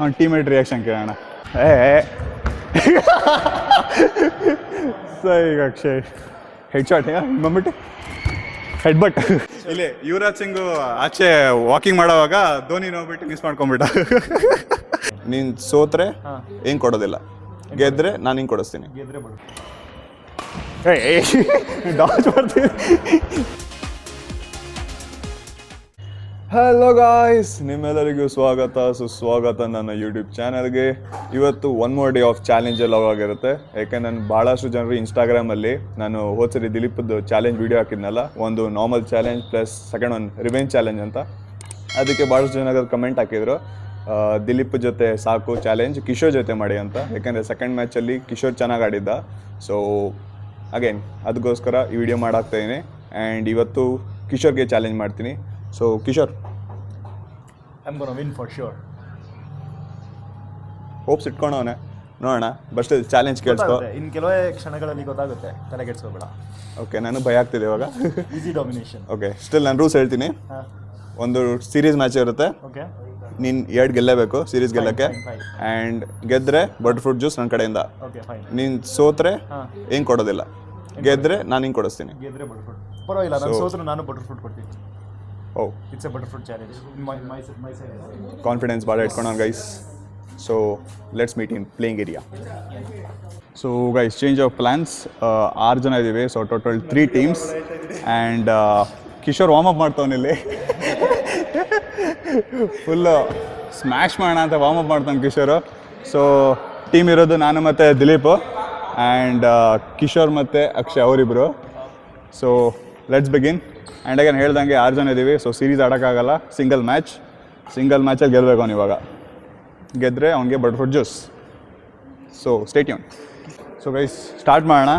ಅವ್ನ teammate reaction ಕೇಳೋಣ. ಸರಿ ಈಗ ಅಕ್ಷಯ್ ಹೆಡ್ ಶಾಟ್ ಬಂದ್ಬಿಟ್ಟು ಹೆಡ್ ಬಟ್. ಇಲ್ಲಿ ಯುವರಾಜ್ ಸಿಂಗ್ ಆಚೆ ವಾಕಿಂಗ್ ಮಾಡೋವಾಗ ಧೋನಿ ನೋಡ್ಬಿಟ್ಟು ಮಿಸ್ ಮಾಡ್ಕೊಂಡ್ಬಿಟ್ಟ. ನೀನು ಸೋತ್ರೆ ಏನು ಕೊಡೋದಿಲ್ಲ, ಗೆದ್ರೆ ನಾನು ಹಿಂಗೆ ಕೊಡಿಸ್ತೀನಿ. ಡಾಚ್ ಮಾಡ್ತೀನಿ. ಹಲೋ ಗಾಯ್ಸ್, ನಿಮ್ಮೆಲ್ಲರಿಗೂ ಸ್ವಾಗತ ಸುಸ್ವಾಗತ ನನ್ನ ಯೂಟ್ಯೂಬ್ ಚಾನಲ್ಗೆ. ಇವತ್ತು one more day of challenge ಎಲ್ಲ ಆಗಿರುತ್ತೆ. ಯಾಕೆ ನಾನು ಭಾಳಷ್ಟು ಜನರು ಇನ್ಸ್ಟಾಗ್ರಾಮಲ್ಲಿ ನಾನು ಹೋದ್ಸರಿ ದಿಲೀಪ್ದು ಚಾಲೆಂಜ್ ವೀಡಿಯೋ ಹಾಕಿದ್ನಲ್ಲ, ಒಂದು ನಾರ್ಮಲ್ ಚಾಲೆಂಜ್ ಪ್ಲಸ್ ಸೆಕೆಂಡ್ ಒಂದು ರಿವೆಂಜ್ ಚಾಲೆಂಜ್ ಅಂತ. ಅದಕ್ಕೆ ಭಾಳಷ್ಟು ಜನ ಕಮೆಂಟ್ ಹಾಕಿದ್ರು, ದಿಲೀಪ್ ಜೊತೆ ಸಾಕು ಚಾಲೆಂಜ್, ಕಿಶೋರ್ ಜೊತೆ ಮಾಡಿ ಅಂತ. ಯಾಕೆಂದರೆ ಸೆಕೆಂಡ್ ಮ್ಯಾಚಲ್ಲಿ ಕಿಶೋರ್ ಚೆನ್ನಾಗಿ ಆಡಿದ್ದ. ಸೊ ಅಗೇನ್ ಅದಕ್ಕೋಸ್ಕರ ಈ ವಿಡಿಯೋ ಮಾಡಾಕ್ತಾಯಿದ್ದೀನಿ. ಆ್ಯಂಡ್ ಇವತ್ತು ಕಿಶೋರ್ಗೆ ಚಾಲೆಂಜ್ ಮಾಡ್ತೀನಿ. So Kishore, I'm gonna win for sure. Hopes ಇಟ್ಕೊಂಡವನೆ, ನೋಡೋಣ. ಬಸ್ಟ್ ಚಾಲೆಂಜ್ ಕೇಳಿಸ್ಕೊ. ಇನ್ನು ಕೆಲವೇ ಕ್ಷಣಗಳಲ್ಲಿ ಗೊತ್ತಾಗುತ್ತೆ, ತಲೆಗೆಡ್ಸ್ಕೋಬೇಡ. ಓಕೆ, ನನಗೆ ಭಯ ಆಗ್ತಿದೆ ಇವಾಗ. Easy domination. ಓಕೆ, ಸ್ಟಿಲ್ ನಾನು ರೂಲ್ಸ್ ಹೇಳ್ತೀನಿ. ಒಂದು ಸೀರೀಸ್ ಮ್ಯಾಚ್ ಇರುತ್ತೆ. ಓಕೆ, ನೀನು 2 ಗೆಲ್ಲೇಬೇಕು ಸೀರೀಸ್ ಗೆಲ್ಲಕ್ಕೆ. ಆ್ಯಂಡ್ ಗೆದ್ದರೆ ಬಟರ್ ಫ್ರೂಟ್ ಜ್ಯೂಸ್ ನನ್ನ ಕಡೆಯಿಂದ. Okay fine. ನೀನು ಸೋತ್ರೆ ಏನು ಕೊಡೋದಿಲ್ಲ, ಗೆದ್ದರೆ ನಾನು ಹಿಂಗೆ ಕೊಡಿಸ್ತೀನಿ. ಗೆದ್ರೆ ಬಟರ್ ಫ್ರೂಟ್ ಪರವಾಗಿಲ್ಲ, ನಾನು ಸೋತ್ರು ನಾನು ಬಟರ್ ಫ್ರೂಟ್ ಕೊಡ್ತೀನಿ. Oh, it's a butter fruit challenge. My side confidence ಭಾಳ ಇಟ್ಕೊಳೋಣ guys. So let's meet in playing area. So guys, change of plans. 6 ಜನ ಇದ್ದೀವಿ. So total 3 teams. And Kishore warm up ಮಾಡ್ತಾವನಿಲ್ಲಿ. Full smash ಮಾಡೋಣ ಅಂತ warm up ಮಾಡ್ತಾನೆ ಕಿಶೋರು. So team ಇರೋದು ನಾನು ಮತ್ತು ದಿಲೀಪು ಆ್ಯಂಡ್ ಕಿಶೋರ್ ಮತ್ತು ಅಕ್ಷಯ್ ಅವರಿಬ್ಬರು. So let's begin. And again ಹೇಳ್ದಂಗೆ 6 ಜನ ಇದ್ದೀವಿ. ಸೊ ಸೀರೀಸ್ ಆಡೋಕ್ಕಾಗಲ್ಲ, ಸಿಂಗಲ್ ಮ್ಯಾಚಲ್ಲಿ ಗೆಲ್ಲಬೇಕು ಅವ್ನು. ಇವಾಗ ಗೆದ್ದರೆ ಅವ್ನಿಗೆ butter fruit juice. So stay tune. So guys start ಮಾಡೋಣ.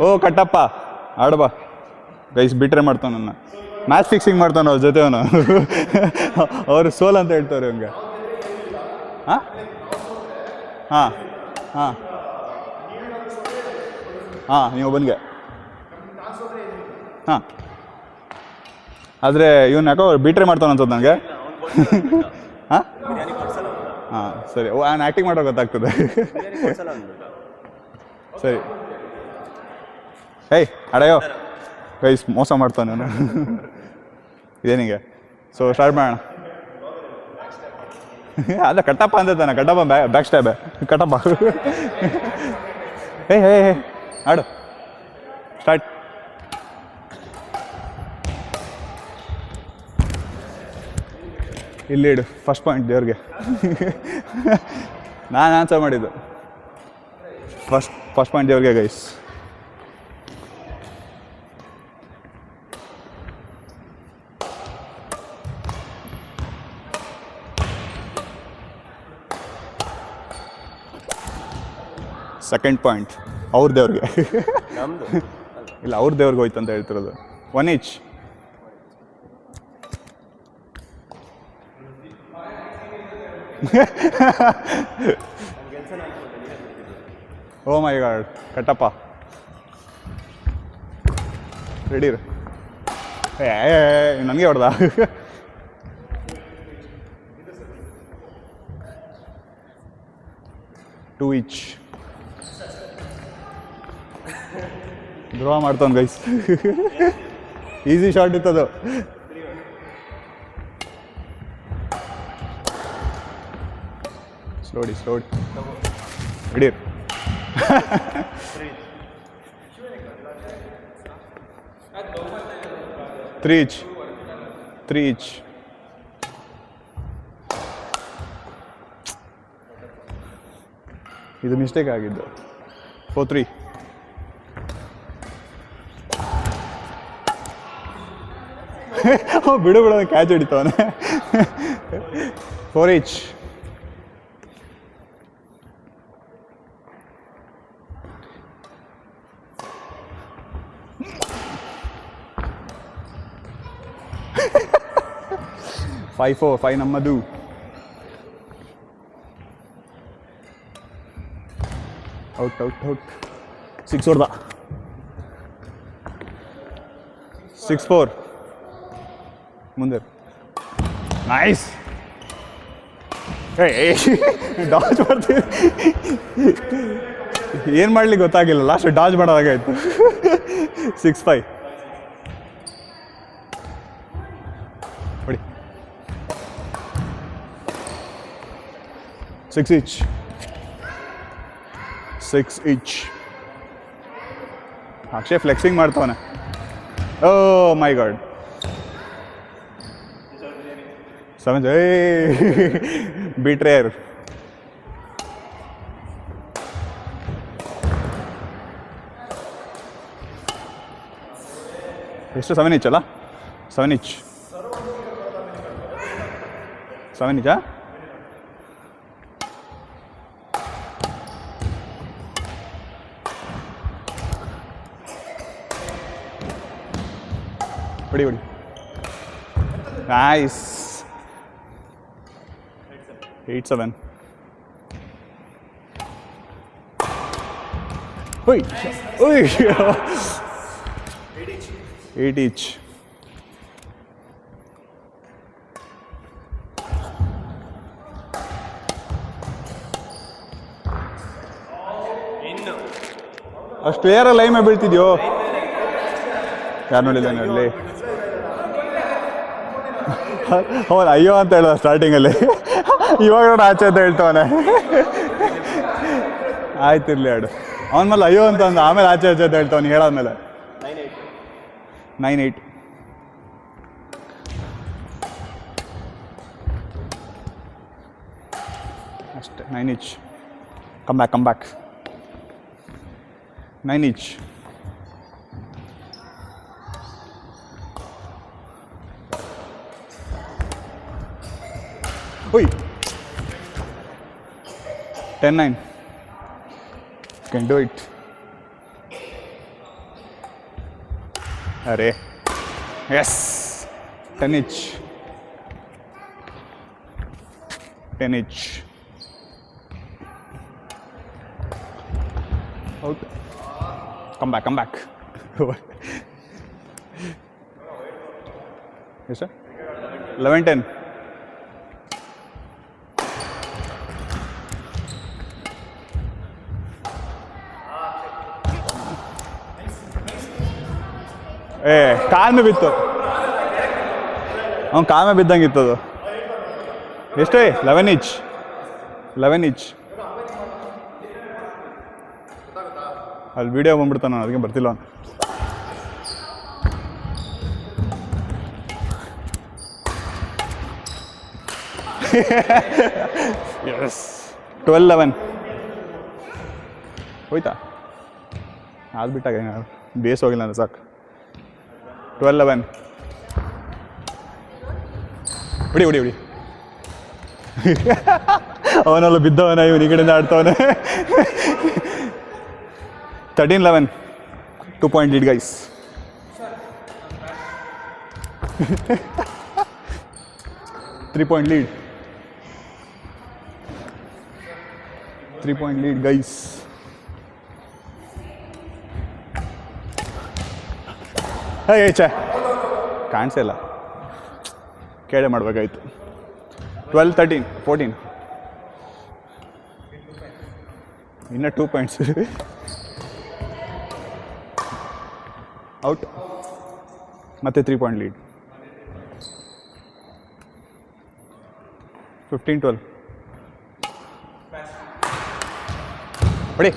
ಓ ಕಟ್ಟಪ್ಪ, ಆಡಬಾ ಗೈಸ್. ಬಿಟ್ರೆ ಮಾಡ್ತಾನೆ ನನ್ನ, ಮ್ಯಾಚ್ ಫಿಕ್ಸಿಂಗ್ ಮಾಡ್ತಾನೆ ಅವ್ರ ಜೊತೆ ಅವನು. ಅವರು ಸೋಲ್ ಅಂತ ಹೇಳ್ತಾರೆ ಅವ್ನಿಗೆ. ಹಾಂ ಹಾಂ ಹಾಂ ಹಾಂ ನೀವು ಒಬ್ಬನಿಗೆ. ಹಾಂ, ಆದರೆ ಇವನು ಯಾಕೋ ಬೀಟ್ರೆ ಮಾಡ್ತಾನೆ ಅನ್ಸೋದು ನನಗೆ. ಹಾಂ ಹಾಂ ಸರಿ. ಓ, ನಾನು ಆ್ಯಕ್ಟಿಂಗ್ ಮಾಡೋ ಗೊತ್ತಾಗ್ತದೆ. ಸರಿ. ಏಯ್ ಅಡೆಯೋ ಗೈಸ್, ಮೋಸ ಮಾಡ್ತಾನೆ ಅವನು. ಇದೇನಿಗೆ. ಸೊ ಸ್ಟಾರ್ಟ್ ಮಾಡೋಣ. ಅಲ್ಲ ಕಟ್ಟಪ್ಪ ಅಂತ ತಾನೆ, ಕಟ್ಟಪ್ಪ ಬ್ಯಾಕ್ ಸ್ಟ್ಯಾಬ್ ಕಟ್ಟಪ್ಪ. ಹೇ ಆಡು. ಸ್ಟಾರ್ಟ್. ಇಲ್ಲಿ ಇಡು ಫಸ್ಟ್ ಪಾಯಿಂಟ್ ದೇವ್ರಿಗೆ. ನಾನು ಆನ್ಸರ್ ಮಾಡಿದ್ದು. ಫಸ್ಟ್ ಪಾಯಿಂಟ್ ದೇವ್ರಿಗೆ ಗೈಸ್. ಸೆಕೆಂಡ್ ಪಾಯಿಂಟ್ ಅವ್ರ ದೇವ್ರಿಗೆ. ಇಲ್ಲ, ಅವ್ರ ದೇವ್ರಿಗೆ ಹೋಯ್ತು ಅಂತ ಹೇಳ್ತಿರೋದು. 1 each. Oh my god, Kattappa ready ಇರು. ನನಗೆ ಹೊಡೆದ. Two each. ಡ್ರಾ ಮಾಡ್ತಾನೆ ಗೈಸ್. ಈಸಿ ಶಾಟ್ ಇತ್ತದು. ಸ್ಲೋಡಿ ರೆಡಿ. 3 each. ಇದು ಮಿಸ್ಟೇಕ್ ಆಗಿದ್ದು. 4-3. ಬಿಡು ಕ್ಯಾಚ್ ಹಿಡಿತವನೆ. 4 each. Five ನಮ್ಮದು. ಔಟ್ 6 ಹೊಡೆದ. 6-4. ಮುಂದೆ ನೈಸ್. ಡಾಜ್ ಮಾಡ್ತೀವಿ, ಏನು ಮಾಡ್ಲಿಕ್ಕೆ ಗೊತ್ತಾಗಿಲ್ಲ, ಲಾಸ್ಟ್ ಡಾಜ್ ಮಾಡೋದಾಗಾಯ್ತು. 6-5 ಹೊಡಿ. 6 each. 6 each. Akshay flexing ಮಾಡ್ತಾವನೆ. O my god. 7 ಬಿಟ್ರೇರ್. ಎಷ್ಟು 7 each ಅಲ್ಲ? 7 each. 7 each. ಹೊಡಿ ಹೊಡಿ. ನೈಸ್. 8-7. ಓಯ್ ಓಯ್. 8 each. ಅಷ್ಟು ಏರ ಲೈನ್ ಮೇಲೆ ಬೀಳ್ತಿದ್ಯೋ? ಯಾರು ನೋಡಿಲ್ಲ ಅಲ್ಲಿ? ಅವನು ಅಯ್ಯೋ ಅಂತ ಹೇಳ್ದ ಸ್ಟಾರ್ಟಿಂಗಲ್ಲಿ, ಇವಾಗ ನೋಡಿ ಆಚೆ ಅಂತ ಹೇಳ್ತವನೆ. ಆಯ್ತಿರ್ಲಿ ಆಡು. ಅವನ ಮೇಲೆ ಅಯ್ಯೋ ಅಂತ ಅಂದ, ಆಮೇಲೆ ಆಚೆ ಆಚೆ ಅಂತ ಹೇಳ್ತವನು ಹೇಳಾದ್ಮೇಲೆ. 9-8. ಅಷ್ಟೇ. 9 each. Come back. 9 each. ಓಯ್. 10-9. Can do it. ಅರೆ yes. 10 each. 10 each. Out. Come back. ಎಷ್ಟು? 11-10. ಕಾಲ್ಮೆ ಬಿತ್ತು, ಅವ್ನು ಕಾಲ್ಮೆ ಬಿದ್ದಂಗಿತ್ತು ಅದು. ಎಷ್ಟೇ? 11 each. 11 each. ಅಲ್ಲಿ ವಿಡಿಯೋ ಬಂದ್ಬಿಡ್ತಾನೆ, ನಾನು ಅದಕ್ಕೆ ಬರ್ತಿಲ್ಲ ಅವನು. ಎಸ್. 12-11. ಹೋಯ್ತಾ? ಅದು ಬಿಟ್ಟಾಗ ಬೇಸ್ ಹೋಗಿಲ್ಲ ಅಂದರೆ ಸಾಕು. 12-11. ಹೊಡಿ. ಅವನೆಲ್ಲ ಬಿದ್ದವನ, ಇವನು ಈ ಕಡೆಯಿಂದ ಆಡ್ತವನೆ. 13-11. 2 point lead, guys. Three point lead, guys. ಛೇ ಕಾಣಿಸೇ ಇಲ್ಲ, ಕೇಳೆ ಮಾಡಬೇಕಾಯ್ತು. 12-13. 14. ಇನ್ನು 2 points. ಔಟ್. ಮತ್ತೆ 3 point lead. 15-12. ಹೊಡಿ.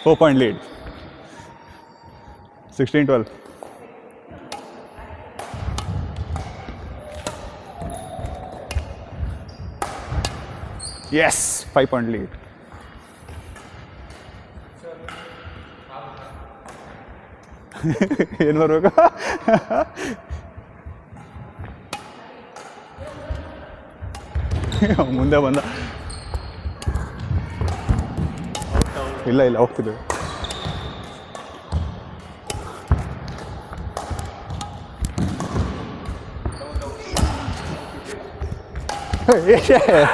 4 point lead. 16-12. Yes, 5 point lead. ಏನು ಬರ್ಬೇಕು? ಮುಂದೆ ಬಂದ. ಇಲ್ಲ ಹೋಗ್ತಿದ್ದೆ. Yeah.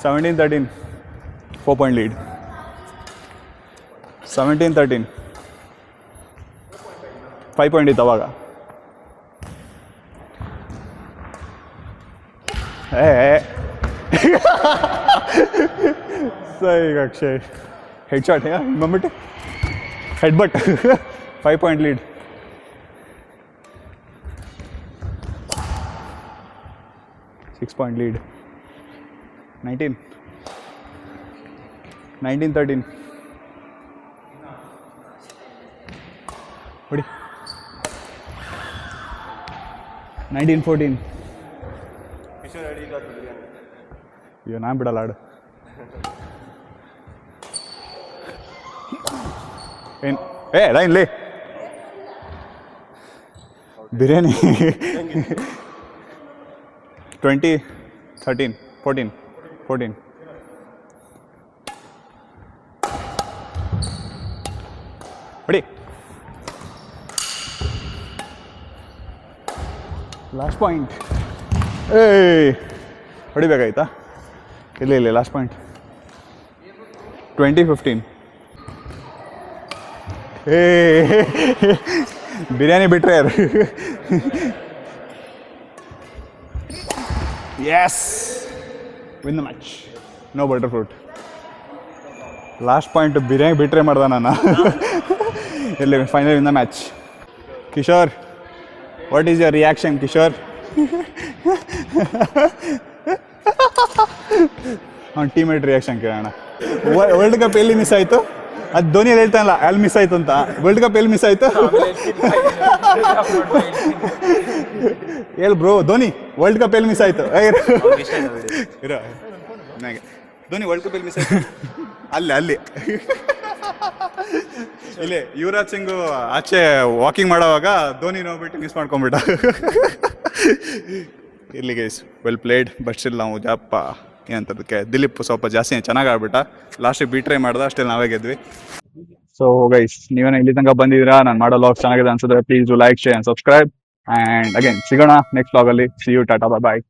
17-13. 4 point lead. 17-13. 5 ಪಾಯಿಂಟ್ ಇತ್ತು ಅವಾಗ. ಸರಿ ಈಗ ಅಕ್ಷಯ್ ಹೆಡ್ ಶಾಟ್ ಬಂದ್ಬಿಟ್ಟು head but 5 point lead. Six point lead. 19-13. What? 19-14. ಅಯ್ಯೋ ನಾನು ಬಿಡಲ್ಲ ಆಡು. ಏನು ಲೈನ್ಲಿ ಬಿರಿಯಾನಿ. 20-13. 14. ಹೊಡಿ. Last point. ಹೊಡಿಬೇಕಾಯ್ತಾ? ಇಲ್ಲ ಲಾಸ್ಟ್ ಪಾಯಿಂಟ್. 20-15. ಬಿರಿಯಾನಿ ಬಿಟ್ರೆ ಯಾರು? Yes! Win the match. No butterfruit. Last point biryani ಬಿಟ್ರೆ ಮಾಡ್ದ ನಾನು. ಎಲ್ಲಿ final win the match. Kishore, what is your reaction Kishore? ಅವ್ನ ಟೀಮೇಟ್ ರಿಯಾಕ್ಷನ್ ಕೇಳೋಣ. ವರ್ಲ್ಡ್ ಕಪ್ ಎಲ್ಲಿ ಮಿಸ್ ಆಯಿತು? ಅದು ಧೋನಿ ಹೇಳ್ತಾನಲ್ಲ ಅಲ್ಲಿ ಮಿಸ್ ಆಯಿತು ಅಂತ. ವರ್ಲ್ಡ್ ಕಪ್ ಎಲ್ಲಿ ಮಿಸ್ ಆಯಿತು? ಹೇಳಿ ಬ್ರೋ, ಧೋನಿ ವರ್ಲ್ಡ್ ಕಪ್ ಎಲ್ಲಿ ಮಿಸ್ ಆಯಿತು? ಇರೋ ನನಗೆ ಧೋನಿ ವರ್ಲ್ಡ್ ಕಪ್ ಎಲ್ಲಿ ಮಿಸ್ ಆಯಿತು? ಅಲ್ಲಿ ಇಲ್ಲಿ ಯುವರಾಜ್ ಸಿಂಗು ಆಚೆ ವಾಕಿಂಗ್ ಮಾಡೋವಾಗ ಧೋನಿ ನೋಡ್ಬಿಟ್ಟು ಮಿಸ್ ಮಾಡ್ಕೊಂಡ್ಬಿಟ್ಟ. ಇರ್ಲಿ guys, well played. But still ನಾವು ಏನಂತದಕ್ಕೆ ದಿಲೀಪ್ ಸ್ವಲ್ಪ ಜಾಸ್ತಿ ಚೆನ್ನಾಗಿ ಆಡ್ಬಿಟ್ಟ. ಲಾಸ್ಟಿಗೆ ಬಿ ಟ್ರೈ ಮಾಡ್ದ, ಅಷ್ಟೇ ನಾವೇ ಗೆದ್ವಿ. ಸೊ ಗೈಸ್, ನೀವೇನೋ ಇಲ್ಲಿ ತನಕ ಬಂದಿದ್ದೀರಾ, ನಾನು ಮಾಡೋ ಲಾಗ್ ಚೆನ್ನಾಗಿದೆ ಅನ್ಸಿದ್ರೆ please like, share and subscribe. And again ಸಿಗೋಣ ನೆಕ್ಸ್ಟ್ ಲಾಗಲ್ಲಿ. See you, tata, bye.